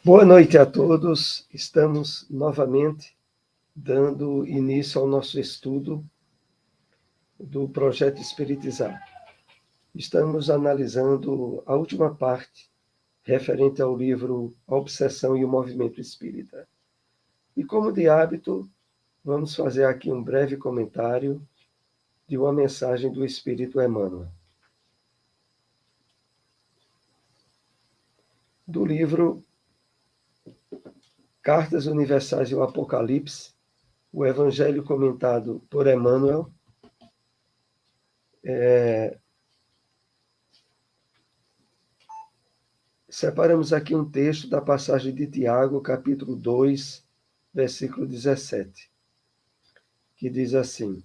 Boa noite a todos. Estamos novamente dando início ao nosso estudo do projeto Espiritizar. Estamos analisando a última parte referente ao livro A Obsessão e o Movimento Espírita. E como de hábito, vamos fazer aqui um breve comentário de uma mensagem do Espírito Emmanuel. Do livro Cartas Universais e o Apocalipse, o Evangelho comentado por Emmanuel, separamos aqui um texto da passagem de Tiago, capítulo 2, versículo 17, que diz assim: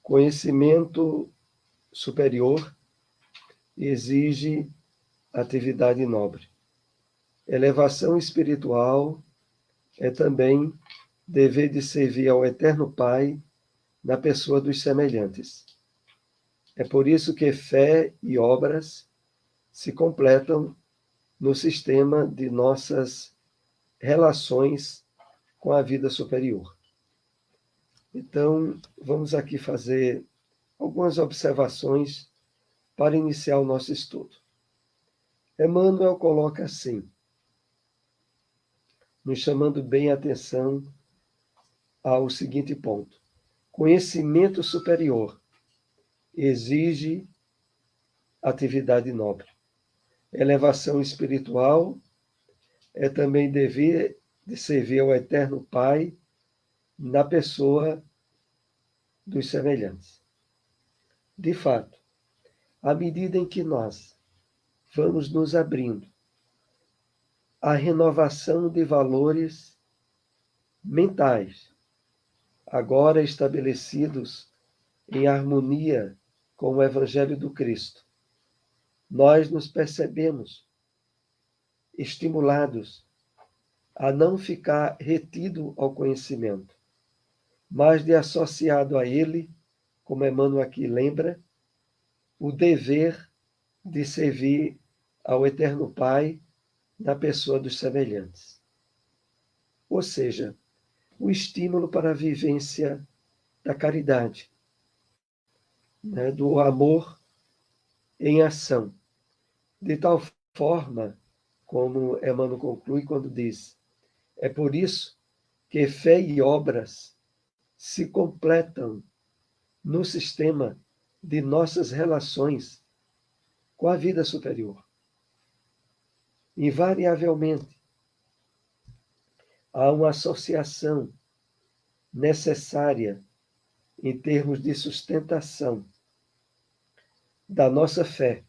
conhecimento superior exige atividade nobre. Elevação espiritual é também dever de servir ao Eterno Pai na pessoa dos semelhantes. É por isso que fé e obras se completam no sistema de nossas relações com a vida superior. Então, vamos aqui fazer algumas observações para iniciar o nosso estudo. Emmanuel coloca assim, nos chamando bem a atenção ao seguinte ponto: conhecimento superior exige atividade nobre. Elevação espiritual é também dever de servir ao Eterno Pai na pessoa dos semelhantes. De fato, à medida em que nós vamos nos abrindo à renovação de valores mentais, agora estabelecidos em harmonia com o Evangelho do Cristo, nós nos percebemos estimulados a não ficar retido ao conhecimento, mas de associado a ele, como Emmanuel aqui lembra, o dever de servir ao Eterno Pai na pessoa dos semelhantes. Ou seja, o estímulo para a vivência da caridade, né, do amor em ação, de tal forma, como Emmanuel conclui quando diz, é por isso que fé e obras se completam no sistema de nossas relações com a vida superior. Invariavelmente, há uma associação necessária em termos de sustentação da nossa fé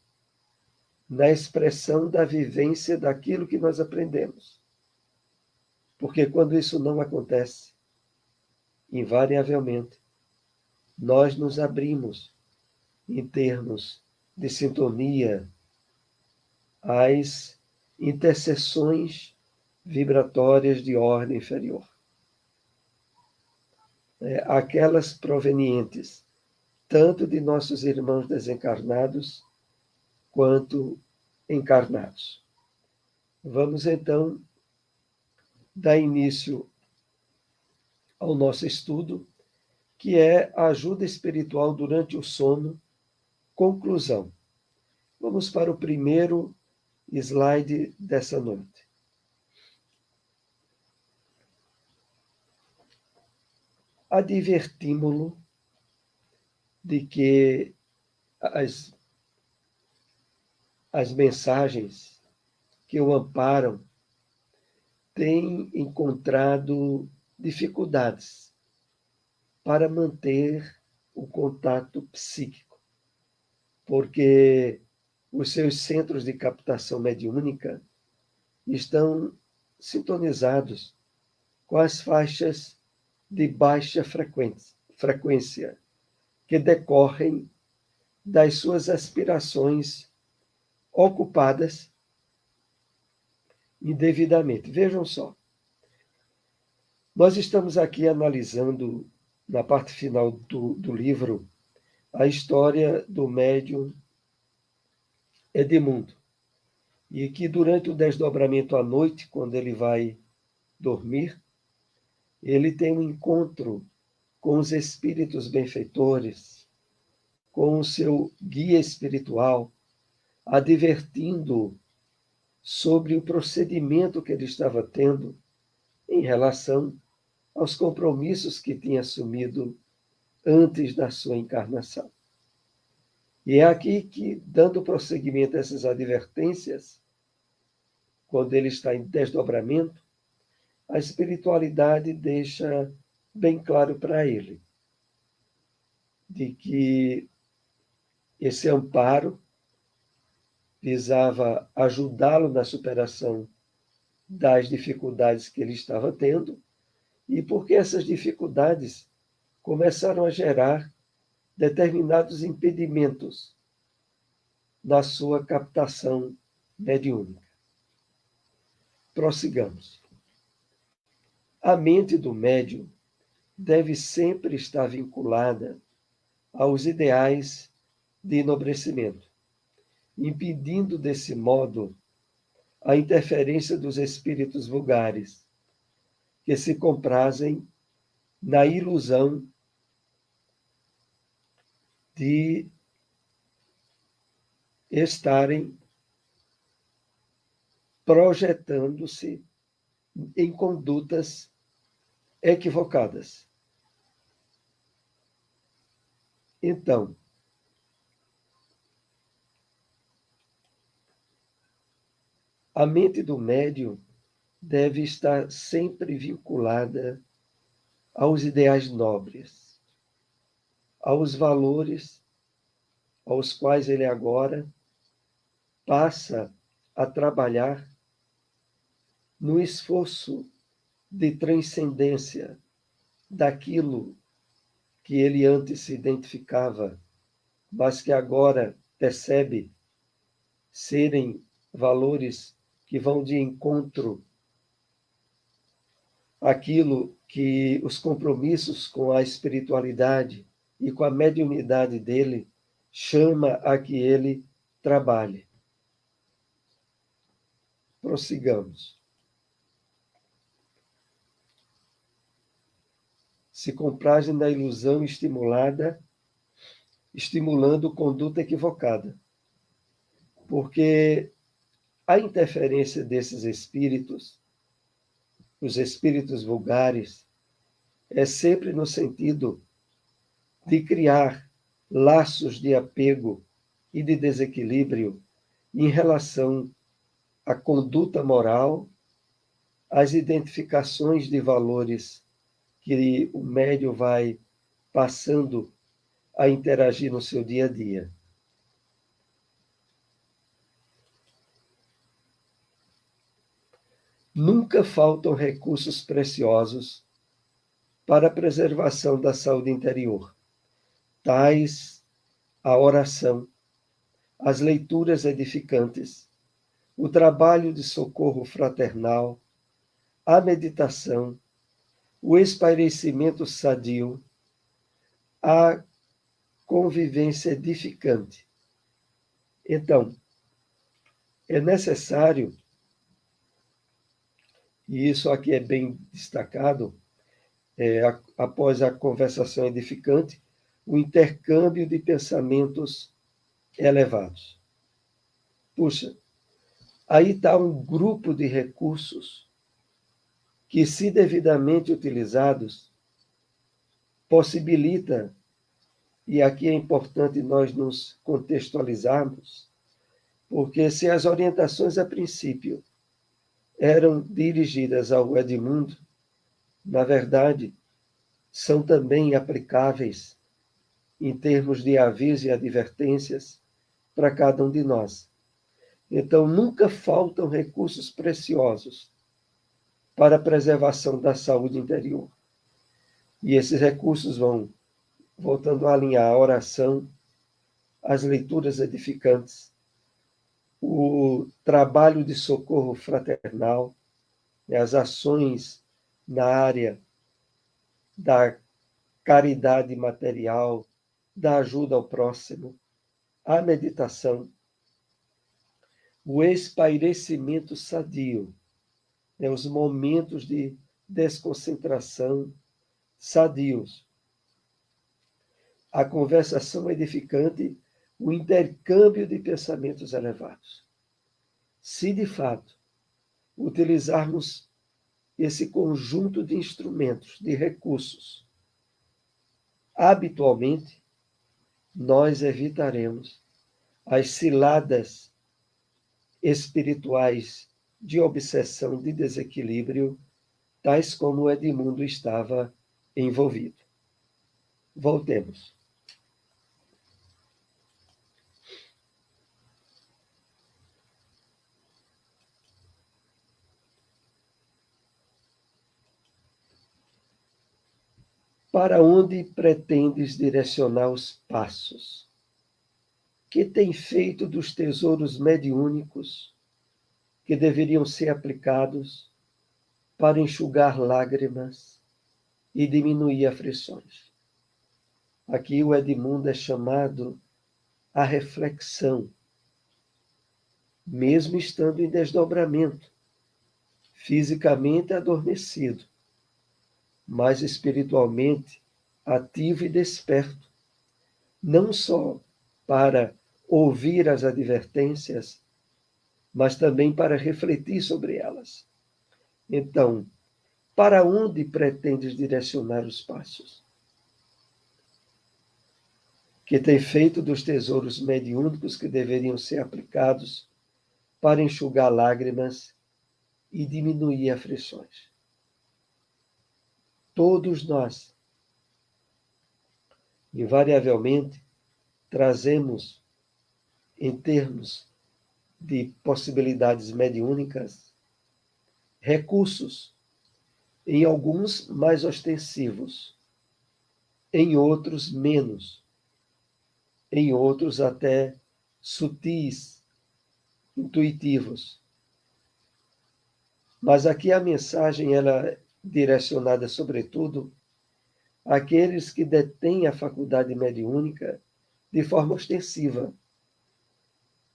na expressão da vivência daquilo que nós aprendemos. Porque quando isso não acontece, invariavelmente, nós nos abrimos em termos de sintonia às intercessões vibratórias de ordem inferior. Aquelas provenientes tanto de nossos irmãos desencarnados quanto encarnados. Vamos então dar início ao nosso estudo, que é a ajuda espiritual durante o sono, conclusão. Vamos para o primeiro slide dessa noite. Advertimos-lo de que as mensagens que o amparam têm encontrado dificuldades para manter o contato psíquico, porque os seus centros de captação mediúnica estão sintonizados com as faixas de baixa frequência que decorrem das suas aspirações ocupadas indevidamente. Vejam só, nós estamos aqui analisando, na parte final do livro, a história do médium Edmundo. e que durante o desdobramento à noite, quando ele vai dormir, ele tem um encontro com os espíritos benfeitores, com o seu guia espiritual, advertindo sobre o procedimento que ele estava tendo em relação aos compromissos que tinha assumido antes da sua encarnação. E é aqui que, dando prosseguimento a essas advertências, quando ele está em desdobramento, a espiritualidade deixa bem claro para ele de que esse amparo visava ajudá-lo na superação das dificuldades que ele estava tendo, e porque essas dificuldades começaram a gerar determinados impedimentos na sua captação mediúnica. Prossigamos. A mente do médium deve sempre estar vinculada aos ideais de enobrecimento, impedindo desse modo a interferência dos espíritos vulgares, que se comprazem na ilusão de estarem projetando-se em condutas equivocadas. Então, a mente do médium deve estar sempre vinculada aos ideais nobres, aos valores aos quais ele agora passa a trabalhar no esforço de transcendência daquilo que ele antes se identificava, mas que agora percebe serem valores que vão de encontro àquilo que os compromissos com a espiritualidade e com a mediunidade dele chama a que ele trabalhe. Prossigamos. Se comprazem da ilusão estimulando conduta equivocada. Porque a interferência desses espíritos, os espíritos vulgares, é sempre no sentido de criar laços de apego e de desequilíbrio em relação à conduta moral, às identificações de valores que o médium vai passando a interagir no seu dia a dia. Nunca faltam recursos preciosos para a preservação da saúde interior, tais a oração, as leituras edificantes, o trabalho de socorro fraternal, a meditação, o espairecimento sadio, a convivência edificante. Então, é necessário, e isso aqui é bem destacado, após a conversação edificante, o intercâmbio de pensamentos elevados. Puxa, aí está um grupo de recursos que, se devidamente utilizados, possibilita, e aqui é importante nós nos contextualizarmos, porque se as orientações a princípio eram dirigidas ao Edmundo, na verdade, são também aplicáveis em termos de aviso e advertências para cada um de nós. Então, nunca faltam recursos preciosos para a preservação da saúde interior. E esses recursos vão voltando a alinhar a oração, as leituras edificantes, o trabalho de socorro fraternal, as ações na área da caridade material, da ajuda ao próximo, a meditação, o espairecimento sadio, né, os momentos de desconcentração sadios, a conversação edificante, o intercâmbio de pensamentos elevados. Se de fato utilizarmos esse conjunto de instrumentos, de recursos, habitualmente, nós evitaremos as ciladas espirituais de obsessão, de desequilíbrio, tais como Edmundo estava envolvido. Voltemos. Para onde pretendes direcionar os passos? Que tem feito dos tesouros mediúnicos que deveriam ser aplicados para enxugar lágrimas e diminuir aflições? Aqui o Edmundo é chamado à reflexão, mesmo estando em desdobramento, fisicamente adormecido, mas espiritualmente ativo e desperto, não só para ouvir as advertências, mas também para refletir sobre elas. Então, para onde pretendes direcionar os passos? Que tem feito dos tesouros mediúnicos que deveriam ser aplicados para enxugar lágrimas e diminuir aflições. Todos nós, invariavelmente, trazemos, em termos de possibilidades mediúnicas, recursos, em alguns mais ostensivos, em outros menos, em outros até sutis, intuitivos. Mas aqui a mensagem ela é direcionada, sobretudo, àqueles que detêm a faculdade mediúnica de forma ostensiva.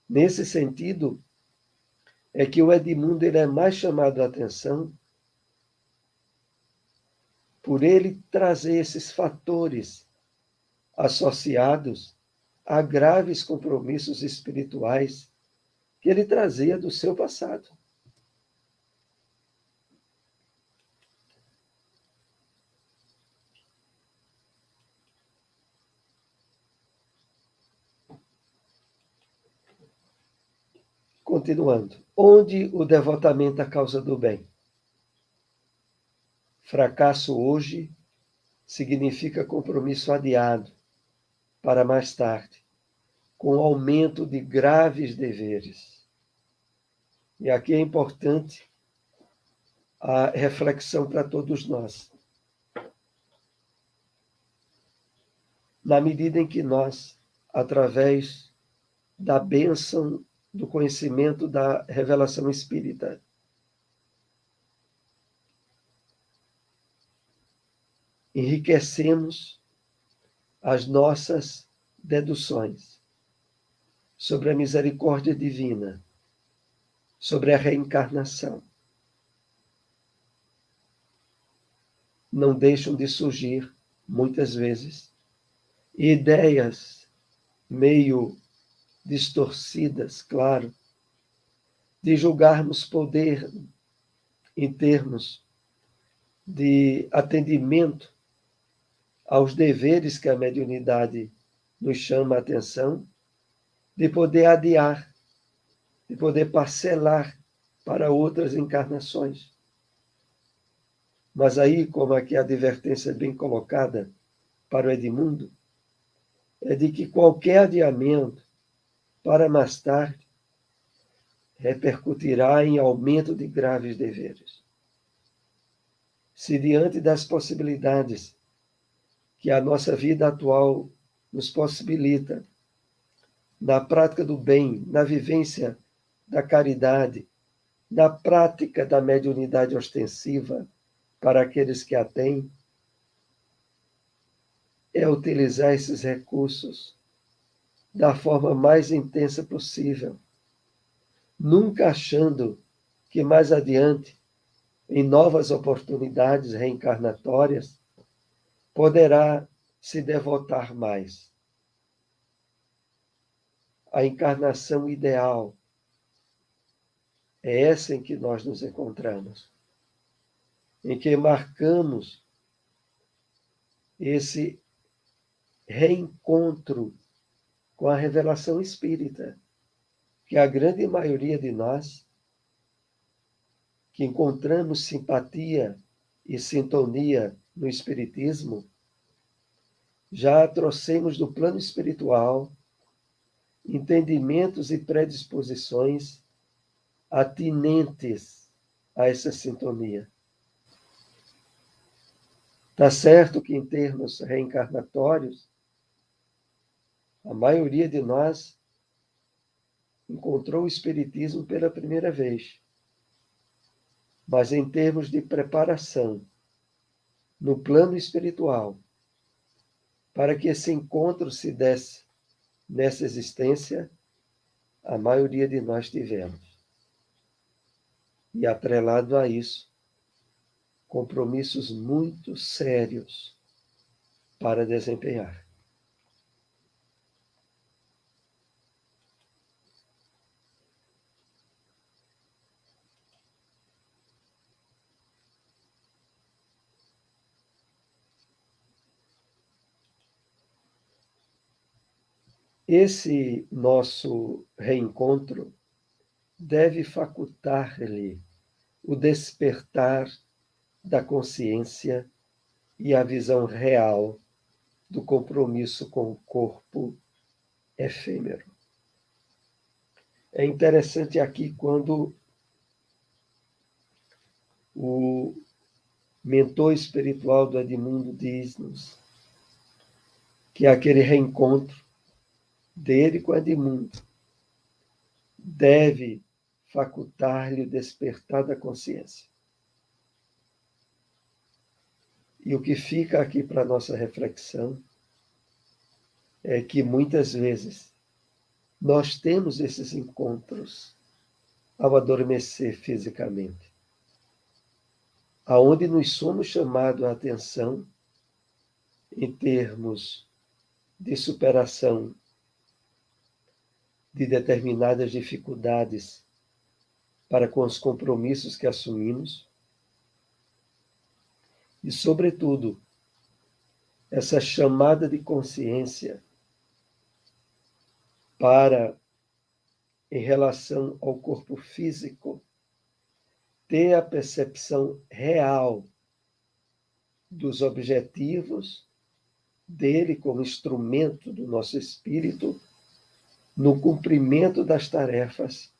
Nesse sentido, é que o Edmundo ele é mais chamado a atenção por ele trazer esses fatores associados a graves compromissos espirituais que ele trazia do seu passado. Continuando. Onde o devotamento à causa do bem? Fracasso hoje significa compromisso adiado para mais tarde, com aumento de graves deveres. E aqui é importante a reflexão para todos nós. Na medida em que nós, através da bênção do conhecimento da revelação espírita, enriquecemos as nossas deduções sobre a misericórdia divina, sobre a reencarnação. Não deixam de surgir, muitas vezes, ideias meio distorcidas, claro, de julgarmos poder em termos de atendimento aos deveres que a mediunidade nos chama a atenção, de poder adiar, de poder parcelar para outras encarnações. Mas aí, como aqui a advertência é bem colocada para o Edmundo, é de que qualquer adiamento para mais tarde repercutirá em aumento de graves deveres. Se diante das possibilidades que a nossa vida atual nos possibilita, na prática do bem, na vivência da caridade, na prática da mediunidade ostensiva para aqueles que a têm, é utilizar esses recursos da forma mais intensa possível, nunca achando que mais adiante, em novas oportunidades reencarnatórias, poderá se devotar mais. A encarnação ideal é essa em que nós nos encontramos, em que marcamos esse reencontro com a revelação espírita, que a grande maioria de nós, que encontramos simpatia e sintonia no Espiritismo, já trouxemos do plano espiritual entendimentos e predisposições atinentes a essa sintonia. Está certo que, em termos reencarnatórios, a maioria de nós encontrou o Espiritismo pela primeira vez. Mas, em termos de preparação no plano espiritual, para que esse encontro se desse nessa existência, a maioria de nós tivemos. E, atrelado a isso, compromissos muito sérios para desempenhar. Esse nosso reencontro deve facultar-lhe o despertar da consciência e a visão real do compromisso com o corpo efêmero. É interessante aqui quando o mentor espiritual do Edmundo diz-nos que aquele reencontro dele com Edmundo deve facultar-lhe o despertar da consciência. E o que fica aqui para nossa reflexão é que muitas vezes nós temos esses encontros ao adormecer fisicamente, aonde nos somos chamados a atenção em termos de superação de determinadas dificuldades para com os compromissos que assumimos e, sobretudo, essa chamada de consciência para, em relação ao corpo físico, ter a percepção real dos objetivos dele como instrumento do nosso espírito no cumprimento das tarefas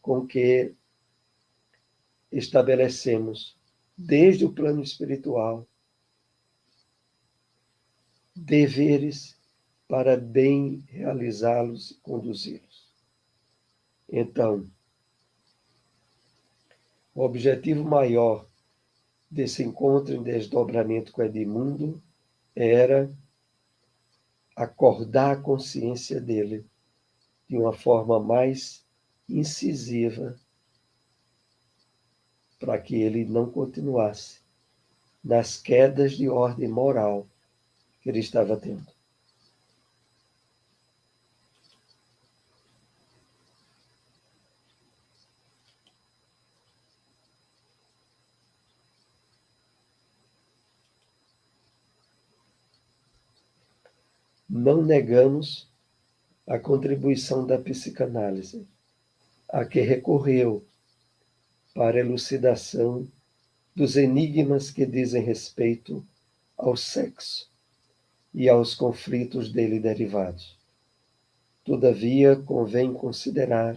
com que estabelecemos desde o plano espiritual deveres para bem realizá-los e conduzi-los. Então, o objetivo maior desse encontro em desdobramento com Edmundo era acordar a consciência dele de uma forma mais incisiva para que ele não continuasse nas quedas de ordem moral que ele estava tendo. Não negamos a contribuição da psicanálise, a que recorreu para a elucidação dos enigmas que dizem respeito ao sexo e aos conflitos dele derivados. Todavia, convém considerar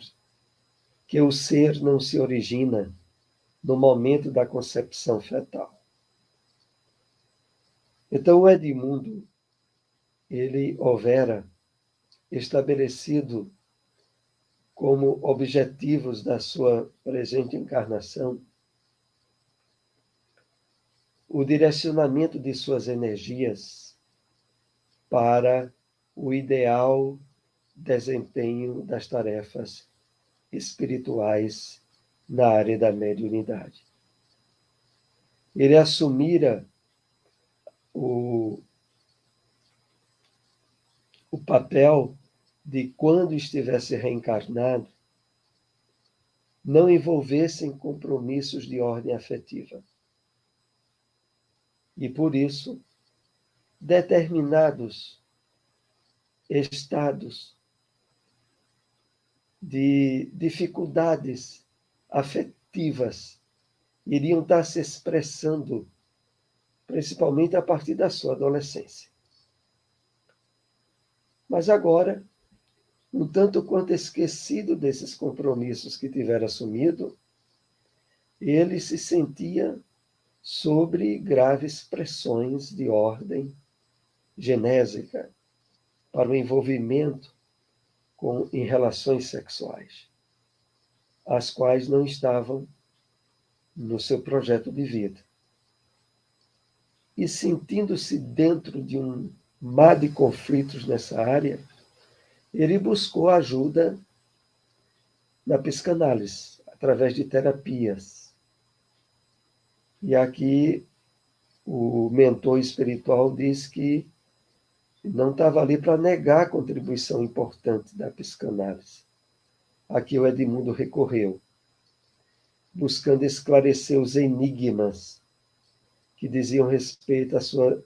que o ser não se origina no momento da concepção fetal. Então, o Edmundo, ele houvera estabelecido como objetivos da sua presente encarnação o direcionamento de suas energias para o ideal desempenho das tarefas espirituais na área da mediunidade. Ele assumira o papel de, quando estivesse reencarnado, não envolvesse em compromissos de ordem afetiva. E, por isso, determinados estados de dificuldades afetivas iriam estar se expressando, principalmente a partir da sua adolescência. Mas agora, um tanto quanto esquecido desses compromissos que tivera assumido, ele se sentia sobre graves pressões de ordem genésica para o envolvimento em relações sexuais, as quais não estavam no seu projeto de vida. E sentindo-se dentro de um mar de conflitos nessa área, ele buscou ajuda na psicanálise, através de terapias. E aqui o mentor espiritual diz que não estava ali para negar a contribuição importante da psicanálise. Aqui o Edmundo recorreu, buscando esclarecer os enigmas que diziam respeito à sua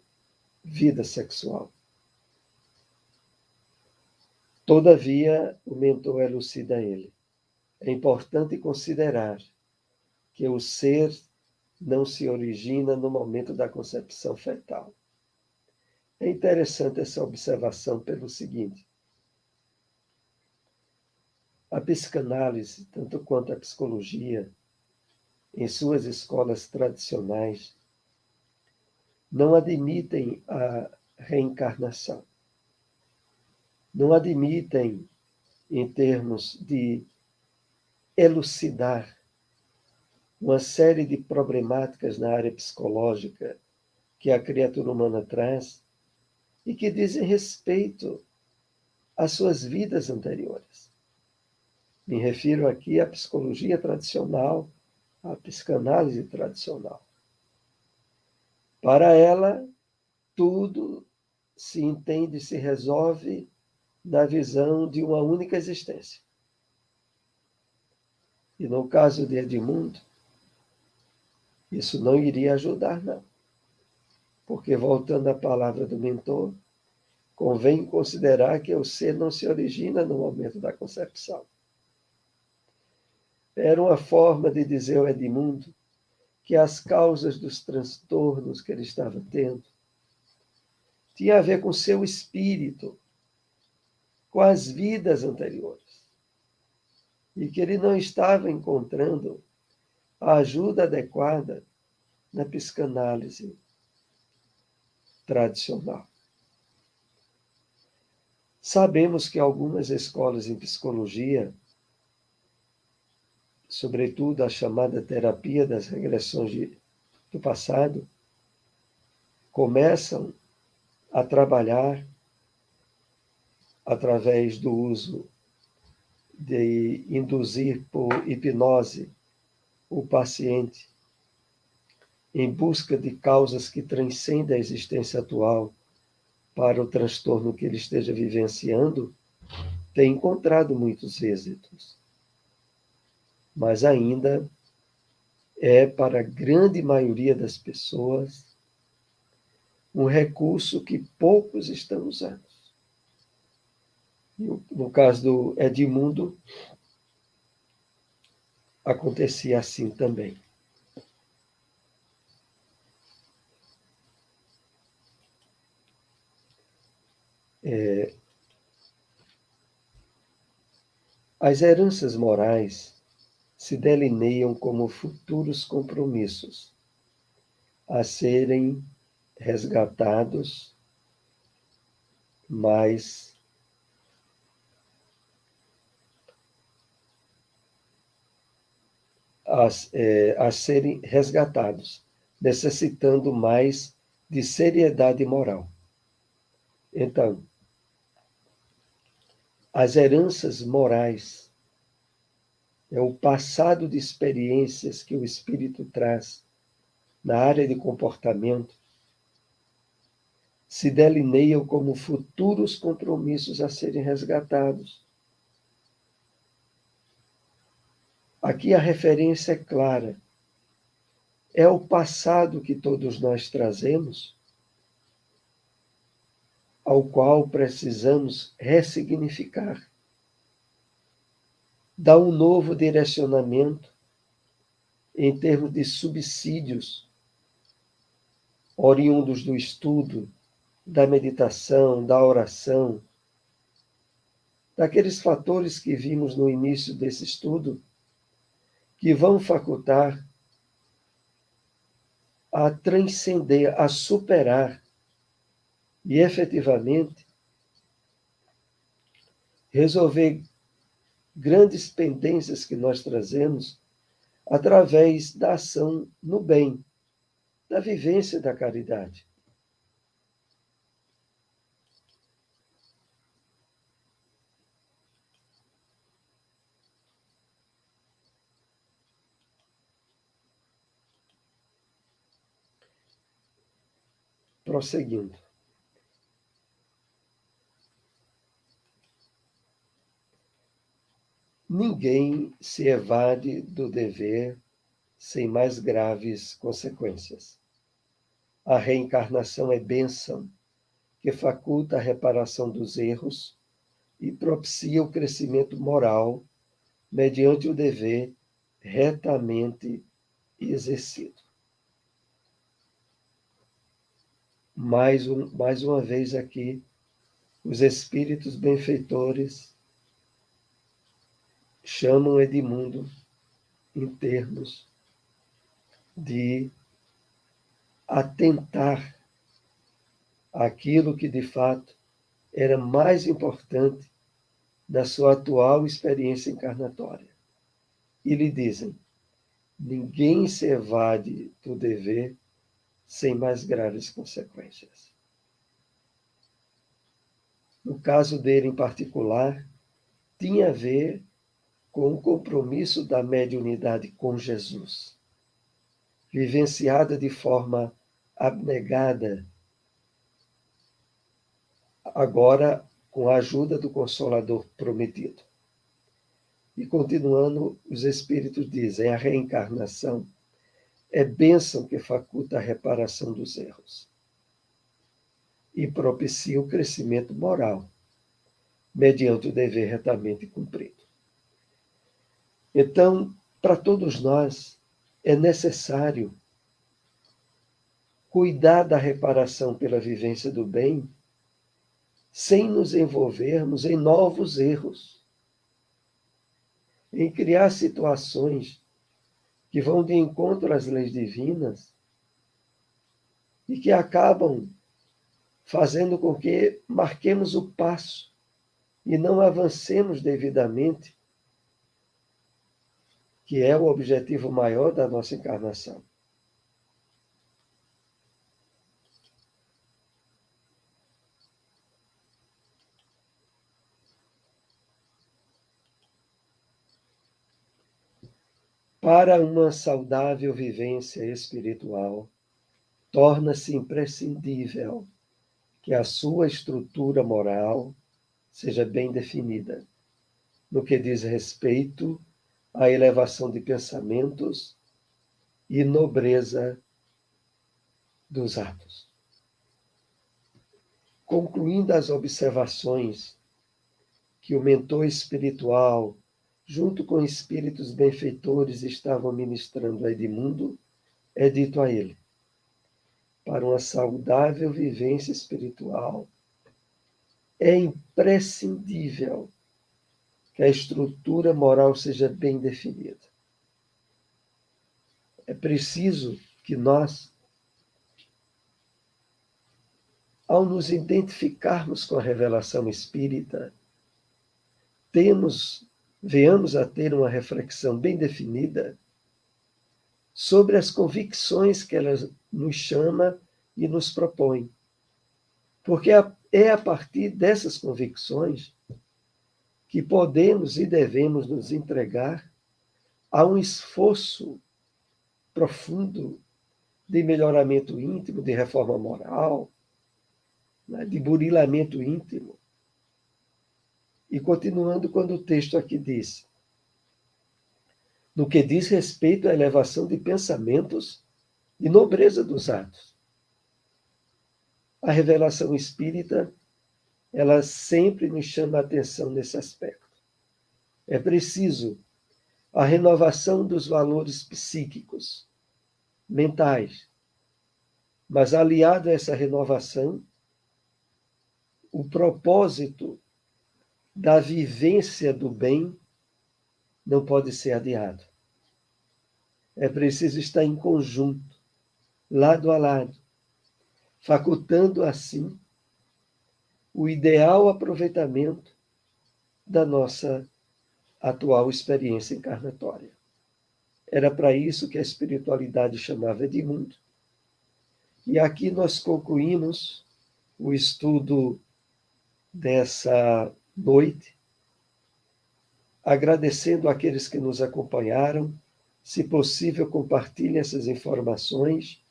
vida sexual. Todavia, o mentor elucida ele. É importante considerar que o ser não se origina no momento da concepção fetal. É interessante essa observação pelo seguinte: a psicanálise, tanto quanto a psicologia, em suas escolas tradicionais, não admitem a reencarnação. Não admitem, em termos de elucidar uma série de problemáticas na área psicológica que a criatura humana traz e que dizem respeito às suas vidas anteriores. Me refiro aqui à psicologia tradicional, à psicanálise tradicional. Para ela, tudo se entende e se resolve na visão de uma única existência. E no caso de Edmundo, isso não iria ajudar, não. Porque, voltando à palavra do mentor, convém considerar que o ser não se origina no momento da concepção. Era uma forma de dizer ao Edmundo que as causas dos transtornos que ele estava tendo tinham a ver com seu espírito, com as vidas anteriores. E que ele não estava encontrando a ajuda adequada na psicanálise tradicional. Sabemos que algumas escolas em psicologia, sobretudo a chamada terapia das regressões do passado, começam a trabalhar através do uso de induzir por hipnose o paciente em busca de causas que transcendem a existência atual para o transtorno que ele esteja vivenciando, tem encontrado muitos êxitos. Mas ainda é, para a grande maioria das pessoas, um recurso que poucos estão usando. No caso do Edmundo, acontecia assim também. As heranças morais se delineiam como futuros compromissos a serem resgatados, mas a serem resgatados, necessitando mais de seriedade moral. Então, as heranças morais é o passado de experiências que o espírito traz na área de comportamento, se delineiam como futuros compromissos a serem resgatados. Aqui a referência é clara. É o passado que todos nós trazemos, ao qual precisamos ressignificar, dar um novo direcionamento em termos de subsídios oriundos do estudo, da meditação, da oração, daqueles fatores que vimos no início desse estudo, que vão facultar a transcender, a superar e efetivamente resolver grandes pendências que nós trazemos através da ação no bem, da vivência da caridade. Prosseguindo. Ninguém se evade do dever sem mais graves consequências. A reencarnação é bênção que faculta a reparação dos erros e propicia o crescimento moral mediante o dever retamente exercido. Mais uma vez aqui, os espíritos benfeitores chamam Edmundo em termos de atentar àquilo que de fato era mais importante na sua atual experiência encarnatória. E lhe dizem: ninguém se evade do dever sem mais graves consequências. No caso dele em particular, tinha a ver com o compromisso da mediunidade com Jesus, vivenciada de forma abnegada, agora com a ajuda do Consolador prometido. E continuando, os Espíritos dizem: a reencarnação é bênção que faculta a reparação dos erros e propicia o crescimento moral, mediante o dever retamente cumprido. Então, para todos nós, é necessário cuidar da reparação pela vivência do bem, sem nos envolvermos em novos erros, em criar situações que vão de encontro às leis divinas e que acabam fazendo com que marquemos o passo e não avancemos devidamente, que é o objetivo maior da nossa encarnação. Para uma saudável vivência espiritual, torna-se imprescindível que a sua estrutura moral seja bem definida, no que diz respeito à elevação de pensamentos e nobreza dos atos. Concluindo as observações que o mentor espiritual, junto com espíritos benfeitores, estavam ministrando a Edmundo, é dito a ele: para uma saudável vivência espiritual, é imprescindível que a estrutura moral seja bem definida. É preciso que nós, ao nos identificarmos com a revelação espírita, venhamos a ter uma reflexão bem definida sobre as convicções que ela nos chama e nos propõe. Porque é a partir dessas convicções que podemos e devemos nos entregar há um esforço profundo de melhoramento íntimo, de reforma moral, né, de burilamento íntimo. E continuando quando o texto aqui diz, no que diz respeito à elevação de pensamentos e nobreza dos atos. A revelação espírita, ela sempre nos chama a atenção nesse aspecto. É preciso a renovação dos valores psíquicos, mentais, mas aliado a essa renovação, o propósito da vivência do bem não pode ser adiado. É preciso estar em conjunto, lado a lado, facultando assim o ideal aproveitamento da nossa atual experiência encarnatória. Era para isso que a espiritualidade chamava Edmundo. E aqui nós concluímos o estudo dessa noite, agradecendo àqueles que nos acompanharam. Se possível, compartilhem essas informações.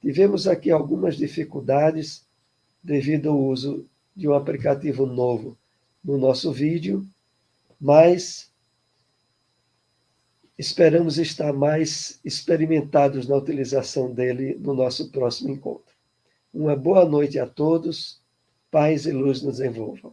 Tivemos aqui algumas dificuldades devido ao uso de um aplicativo novo no nosso vídeo, mas esperamos estar mais experimentados na utilização dele no nosso próximo encontro. Uma boa noite a todos, paz e luz nos envolvam.